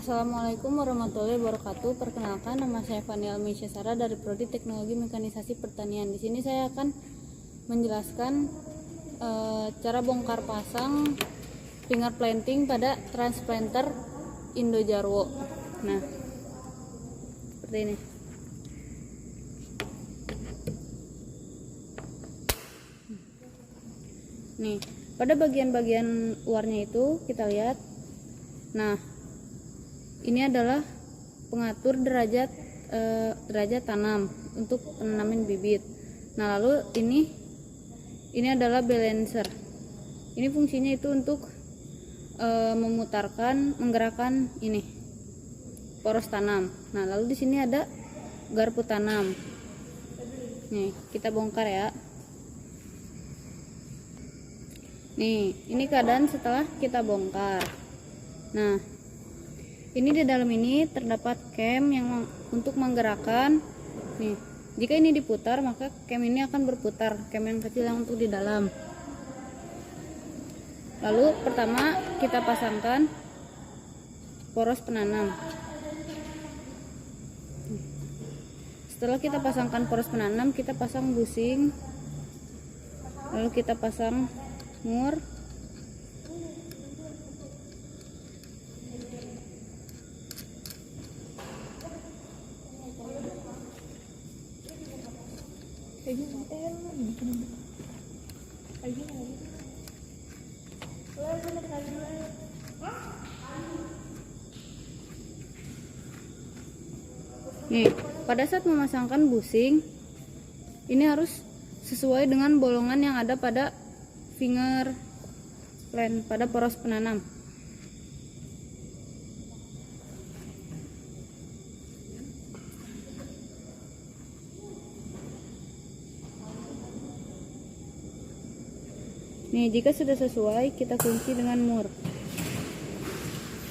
Assalamualaikum warahmatullahi wabarakatuh. Perkenalkan, nama saya Fani Almisya Sara dari Prodi Teknologi Mekanisasi Pertanian. Di sini saya akan menjelaskan cara bongkar pasang finger planting pada transplanter Indo Jarwo. Nah, seperti ini. Nih, pada bagian-bagian luarnya itu kita lihat. Nah, ini adalah pengatur derajat tanam untuk penanaman bibit. Nah, lalu ini adalah balancer. Ini fungsinya itu untuk menggerakkan ini poros tanam. Nah, lalu di sini ada garpu tanam. Nih, kita bongkar ya. Nih, ini keadaan setelah kita bongkar. Nah, ini di dalam ini terdapat cam yang untuk menggerakkan. Nih, jika ini diputar maka cam ini akan berputar, cam yang kecil yang untuk di dalam. Lalu pertama kita pasangkan poros penanam. Setelah kita pasangkan poros penanam, kita pasang busing. Lalu kita pasang mur. Nih, pada saat memasangkan busing, ini harus sesuai dengan bolongan yang ada pada finger plant, pada poros penanam. Nih, jika sudah sesuai, kita kunci dengan mur.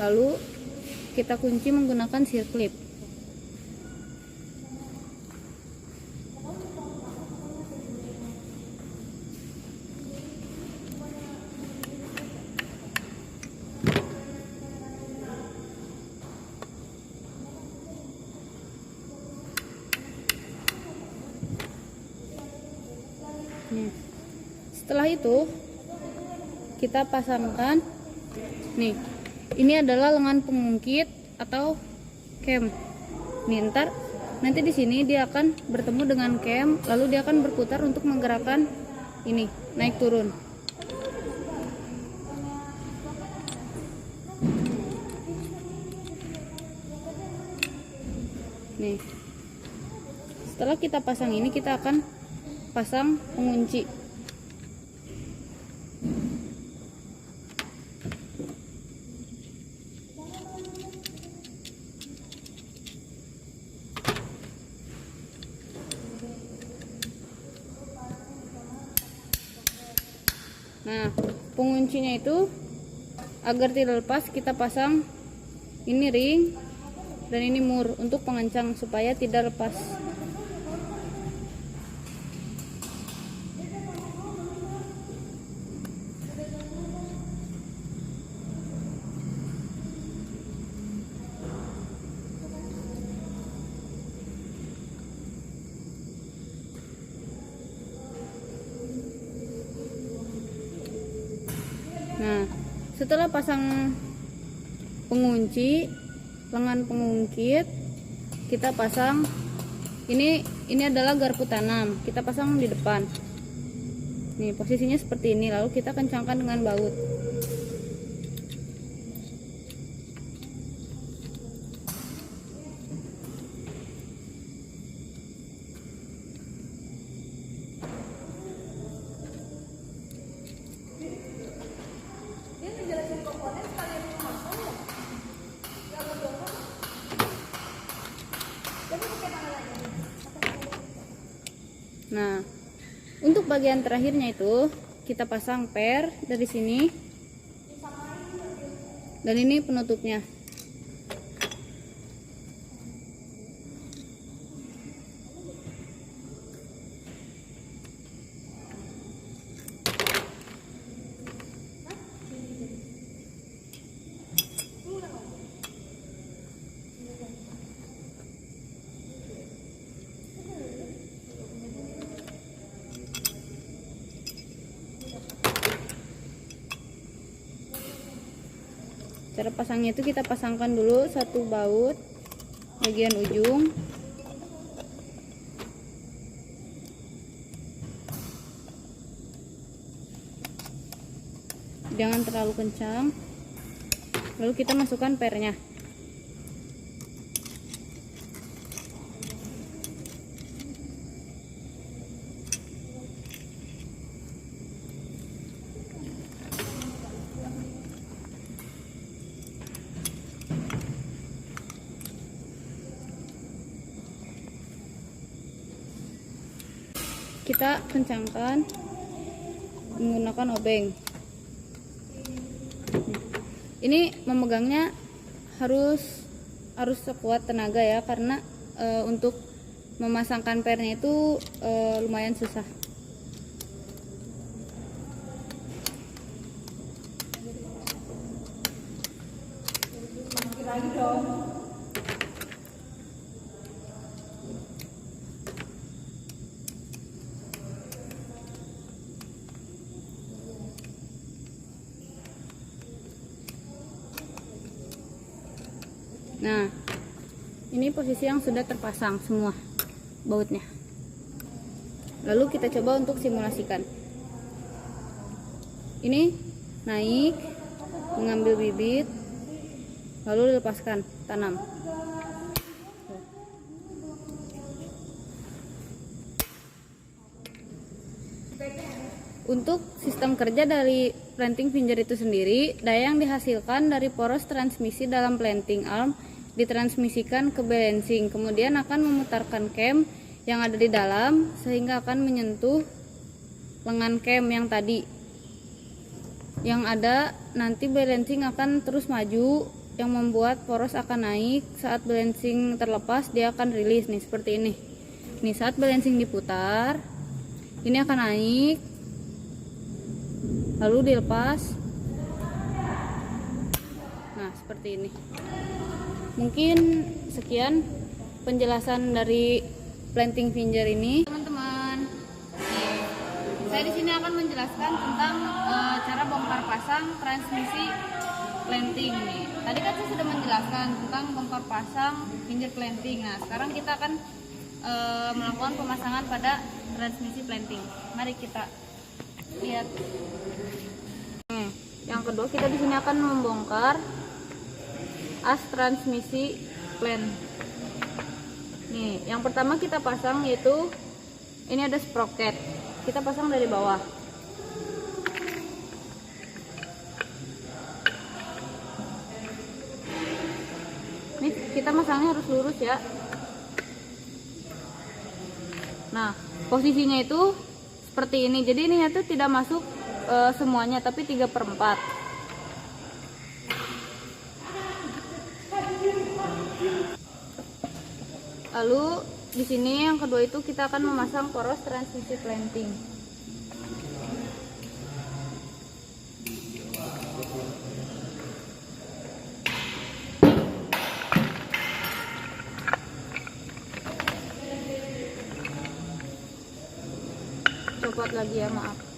Lalu kita kunci menggunakan seal clip. Nih, setelah itu kita pasangkan. Nih, ini adalah lengan pengungkit atau cam. Nih, nanti di sini dia akan bertemu dengan cam, lalu dia akan berputar untuk menggerakkan ini naik turun. Nih, setelah kita pasang ini, kita akan pasang pengunci. Nah, penguncinya itu agar tidak lepas, kita pasang ini ring dan ini mur untuk pengencang supaya tidak lepas. Nah, setelah pasang pengunci, lengan pengungkit, kita pasang ini adalah garpu tanam. Kita pasang di depan. Nih, posisinya seperti ini. Lalu kita kencangkan dengan baut. Nah, untuk bagian terakhirnya itu kita pasang per dari sini, dan ini penutupnya. Cara pasangnya itu kita pasangkan dulu satu baut bagian ujung. Jangan terlalu kencang. Lalu kita masukkan pernya. Kita kencangkan menggunakan obeng. Ini memegangnya harus sekuat tenaga ya, karena untuk memasangkan pernya itu lumayan susah. Nah, ini posisi yang sudah terpasang semua bautnya. Lalu kita coba untuk simulasikan. Ini naik, mengambil bibit, lalu dilepaskan, tanam. Untuk sistem kerja dari planting finger itu sendiri, daya yang dihasilkan dari poros transmisi dalam planting arm ditransmisikan ke balancing, kemudian akan memutarkan cam yang ada di dalam sehingga akan menyentuh lengan cam yang tadi. Yang ada nanti balancing akan terus maju, yang membuat poros akan naik. Saat balancing terlepas dia akan rilis nih seperti ini. Nih saat balancing diputar, ini akan naik, lalu dilepas. Nah seperti ini. Mungkin sekian penjelasan dari planting finger ini, teman-teman. Saya di sini akan menjelaskan tentang cara bongkar pasang transmisi planting nih. Tadi kan saya sudah menjelaskan tentang bongkar pasang finger planting. Nah, sekarang kita akan melakukan pemasangan pada transmisi planting. Mari kita lihat. Yang kedua, kita di sini akan membongkar as transmisi plant. Nih, yang pertama kita pasang yaitu ini ada sprocket. Kita pasang dari bawah. Nih, kita masangnya harus lurus ya. Nah, posisinya itu seperti ini. Jadi ini tuh tidak masuk semuanya, tapi 3/4. Lalu di sini yang kedua itu kita akan memasang poros transmisi planting. Copot lagi ya, maaf.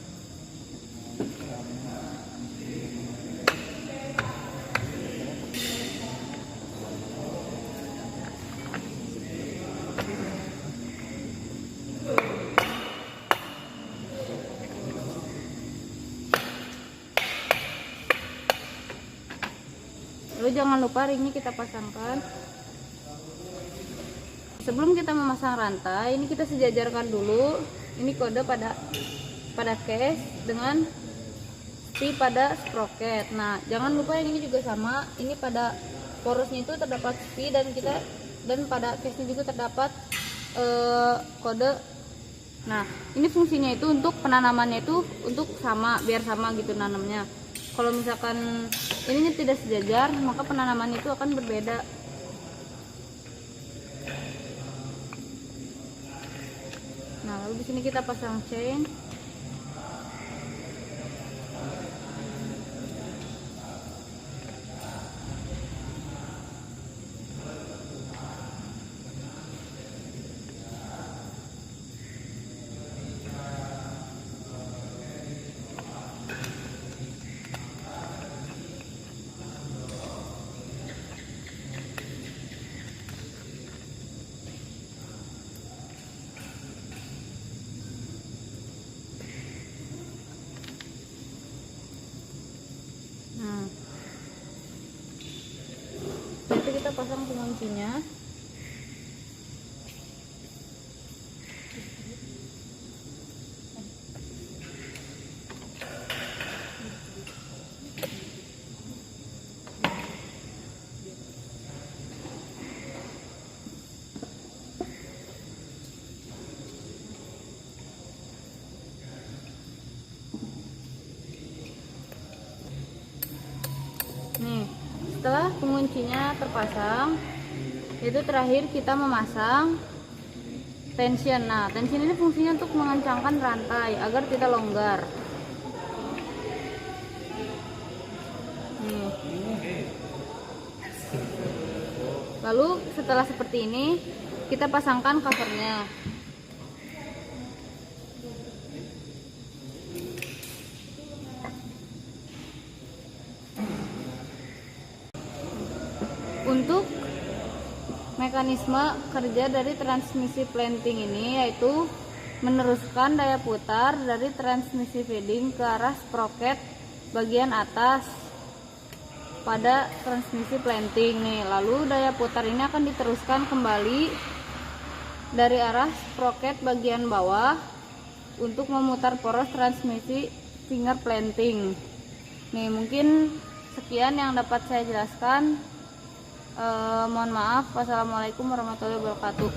Lalu jangan lupa ringnya kita pasangkan. Sebelum kita memasang rantai, ini kita sejajarkan dulu. Ini kode pada case dengan seperti pada sprocket. Nah, jangan lupa yang ini juga sama. Ini pada porosnya itu terdapat spi dan pada case-nya juga terdapat kode. Nah, ini fungsinya itu untuk penanamannya itu untuk sama, biar sama gitu nanamnya. Kalau misalkan ininya tidak sejajar, maka penanaman itu akan berbeda. Nah, lalu di sini kita pasang chain. pasang penguncinya. Nih, setelah penguncinya terpasang, itu terakhir kita memasang tension. Nah, tension ini fungsinya untuk mengencangkan rantai agar tidak longgar. Nih. Lalu setelah seperti ini, kita pasangkan covernya. Untuk mekanisme kerja dari transmisi planting ini yaitu meneruskan daya putar dari transmisi feeding ke arah sprocket bagian atas pada transmisi planting nih. Lalu daya putar ini akan diteruskan kembali dari arah sprocket bagian bawah untuk memutar poros transmisi finger planting. Nih, mungkin sekian yang dapat saya jelaskan. Mohon maaf. Wassalamualaikum warahmatullahi wabarakatuh.